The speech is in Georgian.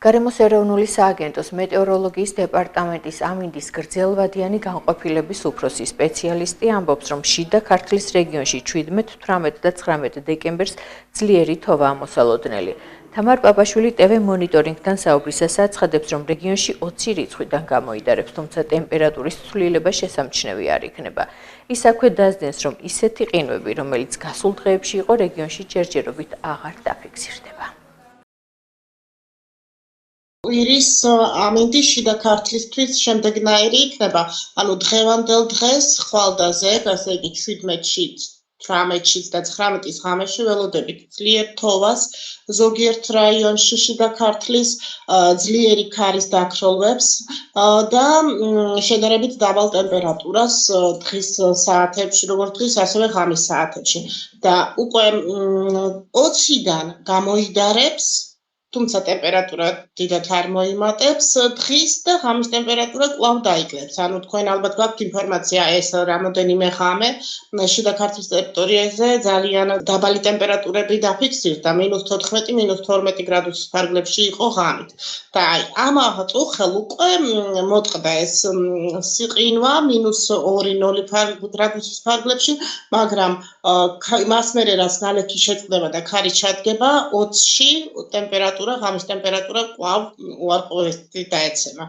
გარემოს ეროვნული სააგენტოს მეტეოროლოგიის დეპარტამენტის ამინდის გრძელვადიანი განყოფილების უფროსი სპეციალისტი ამბობს, რომ შიდა ქართლის რეგიონში 17, 18 და 19 დეკემბერს ძლიერი თოვაა მოსალოდნელი. თამარ პაპაშვილი TV მონიტორინგთან საუბრისას აცხადებს, რომ რეგიონში 20 რიცხვიდან გამოიდარებს, თუმცა ტემპერატურის ცვლილება შესამჩნევი არ იქნება. ის აქვე დასდენს, რომ ისეთი ყინვები, რომელიც გასულ დღეებში იყო რეგიონში ჯერჯერობით აღარ დაფიქსირდება. ყვირის ამინდი შიდა ქართლისთვის შემდეგნაირი იქნება, ანუ დღევანდელ დღეს ხვალდაზე, ასე იგი 17-ში, 18-ში და 19-ის ღამეში ველოდებით ძლიერ თოვას, ზოგიერთ რაიონში შიდა ქართლის ძლიერი ქარის დაქროლვებს და შედარებით დაბალ ტემპერატურას დღის საათებში, როგორც დღის, ასევე ღამის საათებში. და უკვე 20-დან გამოიდარებს, თუმცა ტემპერატურა დიდად არ მოიმატებს, დღის და ღამის ტემპერატურა კვლავ დაიკლებს. ანუ თქვენ ალბათ გაქვთ ინფორმაცია ეს რამოდენიმე ღამე შიდა ქართლის ტერიტორიაზე ძალიან დაბალი ტემპერატურები დაფიქსირდა, -14, -12 გრადუსის ფარგლებში იყო ღამით. და ამ წუხელ უკვე მოტყდა ეს სიყინვა -2.0 გრადუსის ფარგლებში, მაგრამ მას მერე რაც ნალექი შეწყდება და ქარი ჩადგება 20-ში ტემპერატურა, ღამის ტემპერატურა კვლავ უარყოფითი დაეცემა.